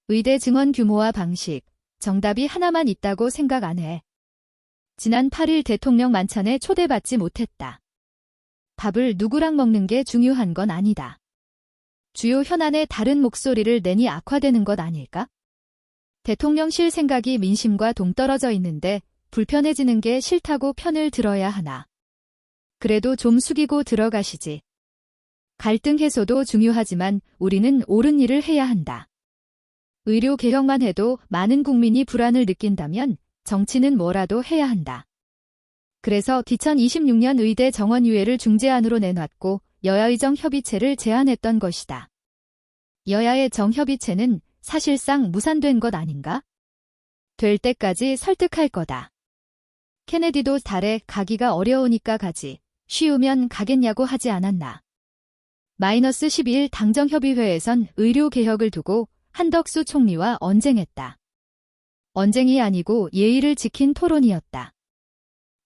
의대 증원 규모와 방식, 정답이 하나만 있다고 생각 안 해. 지난 8일 대통령 만찬에 초대받지 못했다. 밥을 누구랑 먹는 게 중요한 건 아니다. 주요 현안에 다른 목소리를 내니 악화되는 것 아닐까? 대통령실 생각이 민심과 동떨어져 있는데 불편해지는 게 싫다고 편을 들어야 하나. 그래도 좀 숙이고 들어가시지. 갈등 해소도 중요하지만 우리는 옳은 일을 해야 한다. 의료 개혁만 해도 많은 국민이 불안을 느낀다면 정치는 뭐라도 해야 한다. 그래서 2026년 의대 정원유예를 중재안으로 내놨고 여야의정 협의체를 제안했던 것이다. 여야의 정협의체는 사실상 무산된 것 아닌가? 될 때까지 설득할 거다. 케네디도 달에 가기가 어려우니까 가지, 쉬우면 가겠냐고 하지 않았나. -12일 당정협의회에선 의료개혁을 두고 한덕수 총리와 언쟁했다. 언쟁이 아니고 예의를 지킨 토론이었다.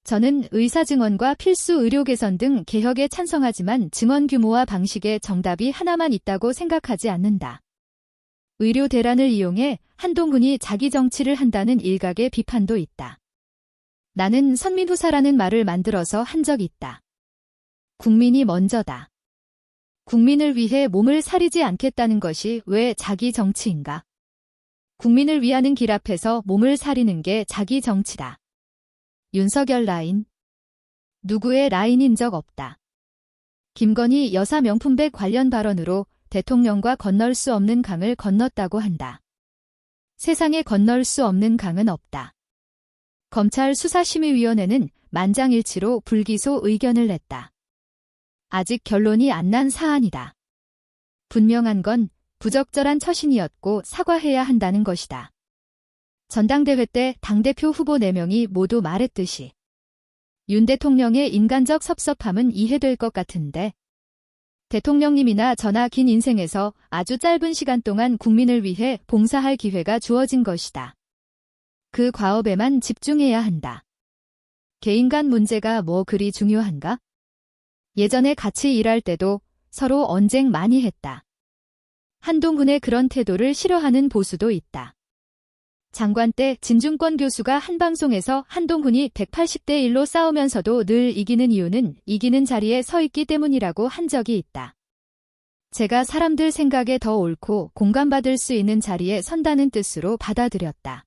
저는 의사증원과 필수 의료 개선 등 개혁에 찬성하지만 증원 규모와 방식에 정답이 하나만 있다고 생각하지 않는다. 의료 대란을 이용해 한동훈이 자기 정치를 한다는 일각의 비판도 있다. 나는 선민후사라는 말을 만들어서 한 적 있다. 국민이 먼저다. 국민을 위해 몸을 사리지 않겠다는 것이 왜 자기 정치인가? 국민을 위하는 길 앞에서 몸을 사리는 게 자기 정치다. 윤석열 라인. 누구의 라인인 적 없다. 김건희 여사 명품백 관련 발언으로 대통령과 건널 수 없는 강을 건넜다고 한다. 세상에 건널 수 없는 강은 없다. 검찰 수사심의위원회는 만장일치로 불기소 의견을 냈다. 아직 결론이 안 난 사안이다. 분명한 건 부적절한 처신이었고 사과해야 한다는 것이다. 전당대회 때 당대표 후보 4명이 모두 말했듯이 윤 대통령의 인간적 섭섭함은 이해될 것 같은데 대통령님이나 저나 긴 인생에서 아주 짧은 시간 동안 국민을 위해 봉사할 기회가 주어진 것이다. 그 과업에만 집중해야 한다. 개인 간 문제가 뭐 그리 중요한가? 예전에 같이 일할 때도 서로 언쟁 많이 했다. 한동훈의 그런 태도를 싫어하는 보수도 있다. 장관 때 진중권 교수가 한 방송에서 한동훈이 180대 1로 싸우면서도 늘 이기는 이유는 이기는 자리에 서 있기 때문이라고 한 적이 있다. 제가 사람들 생각에 더 옳고 공감받을 수 있는 자리에 선다는 뜻으로 받아들였다.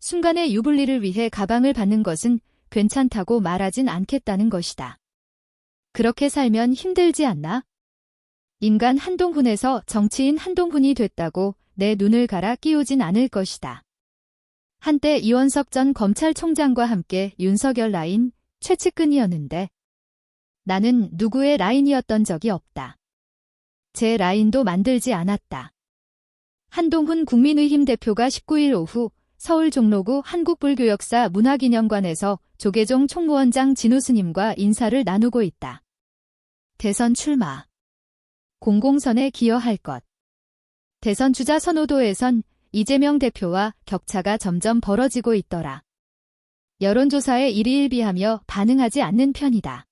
순간의 유불리를 위해 가방을 받는 것은 괜찮다고 말하진 않겠다는 것이다. 그렇게 살면 힘들지 않나? 인간 한동훈에서 정치인 한동훈이 됐다고 내 눈을 갈아 끼우진 않을 것이다. 한때 이원석 전 검찰총장과 함께 윤석열 라인 최측근이었는데 나는 누구의 라인이었던 적이 없다. 제 라인도 만들지 않았다. 한동훈 국민의힘 대표가 19일 오후 서울 종로구 한국불교역사 문화기념관에서 조계종 총무원장 진우 스님과 인사를 나누고 있다. 대선 출마. 공공선에 기여할 것. 대선 주자 선호도에선 이재명 대표와 격차가 점점 벌어지고 있더라. 여론조사에 일희일비하며 반응하지 않는 편이다.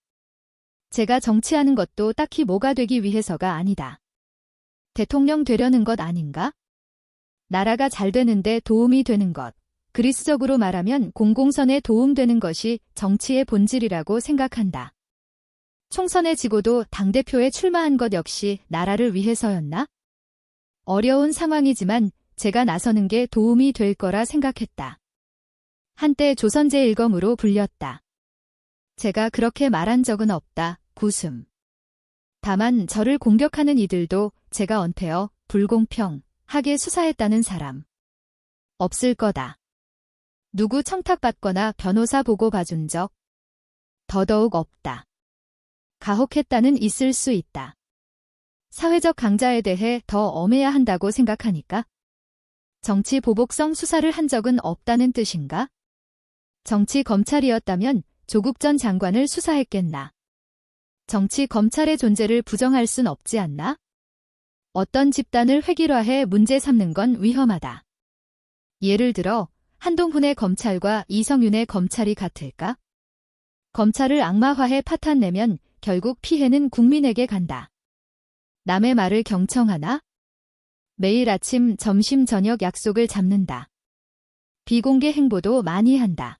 제가 정치하는 것도 딱히 뭐가 되기 위해서가 아니다. 대통령 되려는 것 아닌가? 나라가 잘 되는데 도움이 되는 것. 그리스적으로 말하면 공공선에 도움되는 것이 정치의 본질이라고 생각한다. 총선에 지고도 당대표에 출마한 것 역시 나라를 위해서였나? 어려운 상황이지만 제가 나서는 게 도움이 될 거라 생각했다. 한때 조선제일검으로 불렸다. 제가 그렇게 말한 적은 없다. 구슴. 다만 저를 공격하는 이들도 제가 언태어 불공평하게 수사했다는 사람. 없을 거다. 누구 청탁받거나 변호사 보고 봐준 적? 더더욱 없다. 가혹했다는 있을 수 있다. 사회적 강자에 대해 더 엄해야 한다고 생각하니까? 정치 보복성 수사를 한 적은 없다는 뜻인가? 정치 검찰이었다면 조국 전 장관을 수사했겠나? 정치 검찰의 존재를 부정할 순 없지 않나? 어떤 집단을 획일화해 문제 삼는 건 위험하다. 예를 들어 한동훈의 검찰과 이성윤의 검찰이 같을까? 검찰을 악마화해 파탄 내면 결국 피해는 국민에게 간다. 남의 말을 경청하나? 매일 아침, 점심, 저녁 약속을 잡는다. 비공개 행보도 많이 한다.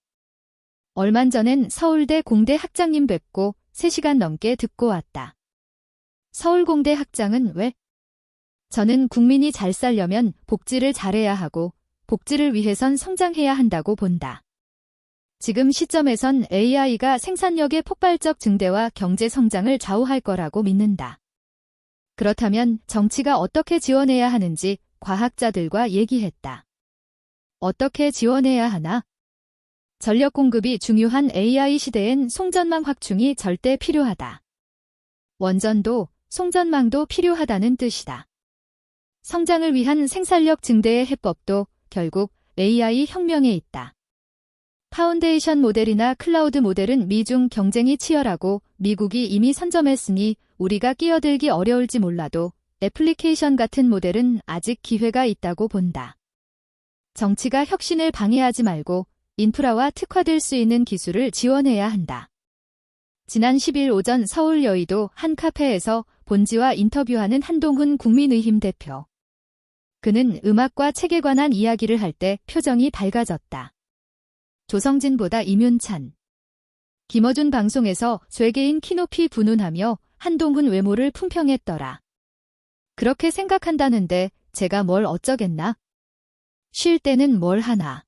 얼마 전엔 서울대 공대 학장님 뵙고 3시간 넘게 듣고 왔다. 서울공대 학장은 왜? 저는 국민이 잘 살려면 복지를 잘해야 하고 복지를 위해선 성장해야 한다고 본다. 지금 시점에선 AI가 생산력의 폭발적 증대와 경제 성장을 좌우할 거라고 믿는다. 그렇다면 정치가 어떻게 지원해야 하는지 과학자들과 얘기했다. 어떻게 지원해야 하나? 전력 공급이 중요한 AI 시대엔 송전망 확충이 절대 필요하다. 원전도, 송전망도 필요하다는 뜻이다. 성장을 위한 생산력 증대의 해법도 결국 AI 혁명에 있다. 파운데이션 모델이나 클라우드 모델은 미중 경쟁이 치열하고 미국이 이미 선점했으니 우리가 끼어들기 어려울지 몰라도 애플리케이션 같은 모델은 아직 기회가 있다고 본다. 정치가 혁신을 방해하지 말고 인프라와 특화될 수 있는 기술을 지원해야 한다. 지난 10일 오전 서울 여의도 한 카페에서 본지와 인터뷰하는 한동훈 국민의힘 대표. 그는 음악과 책에 관한 이야기를 할 때 표정이 밝아졌다. 조성진보다 이윤찬. 김어준 방송에서 쇠개인 키높이 분운하며 한동훈 외모를 품평했더라. 그렇게 생각한다는데 제가 뭘 어쩌겠나? 쉴 때는 뭘 하나?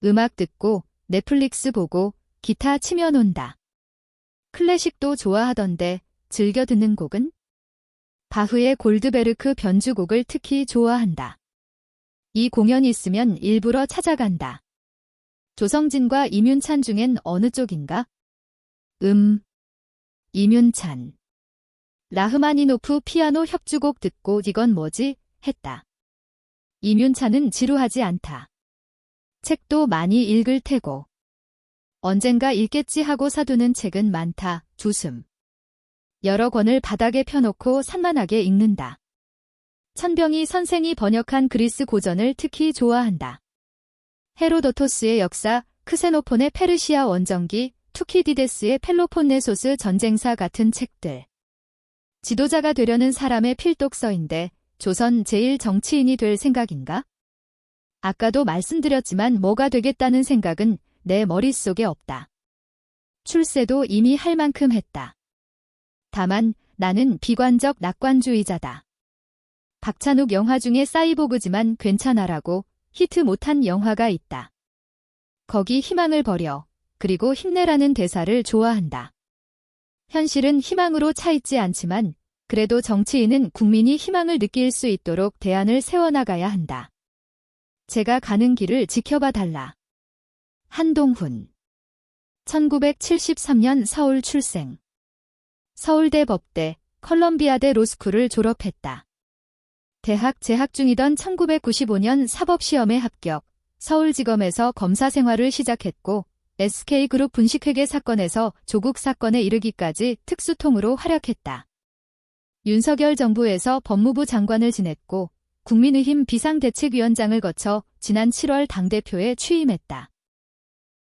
음악 듣고 넷플릭스 보고 기타 치며 논다. 클래식도 좋아하던데 즐겨 듣는 곡은? 바흐의 골드베르크 변주곡을 특히 좋아한다. 이 공연이 있으면 일부러 찾아간다. 조성진과 이윤찬 중엔 어느 쪽인가? 이윤찬. 라흐마니노프 피아노 협주곡 듣고 이건 뭐지? 했다. 이윤찬은 지루하지 않다. 책도 많이 읽을 테고. 언젠가 읽겠지 하고 사두는 책은 많다. 주슴. 여러 권을 바닥에 펴놓고 산만하게 읽는다. 천병희 선생이 번역한 그리스 고전을 특히 좋아한다. 헤로도토스의 역사, 크세노폰의 페르시아 원정기, 투키디데스의 펠로폰네소스 전쟁사 같은 책들. 지도자가 되려는 사람의 필독서인데 조선 제1 정치인이 될 생각인가? 아까도 말씀드렸지만 뭐가 되겠다는 생각은 내 머릿속에 없다. 출세도 이미 할 만큼 했다. 다만 나는 비관적 낙관주의자다. 박찬욱 영화 중에 사이보그지만 괜찮아라고 히트 못한 영화가 있다. 거기 희망을 버려. 그리고 힘내라는 대사를 좋아한다. 현실은 희망으로 차 있지 않지만 그래도 정치인은 국민이 희망을 느낄 수 있도록 대안을 세워나가야 한다. 제가 가는 길을 지켜봐 달라. 한동훈. 1973년 서울 출생. 서울대 법대, 컬럼비아대 로스쿨을 졸업했다. 대학 재학 중이던 1995년 사법시험에 합격, 서울지검에서 검사 생활을 시작했고 SK그룹 분식회계 사건에서 조국 사건에 이르기까지 특수통으로 활약했다. 윤석열 정부에서 법무부 장관을 지냈고 국민의힘 비상대책위원장을 거쳐 지난 7월 당대표에 취임했다.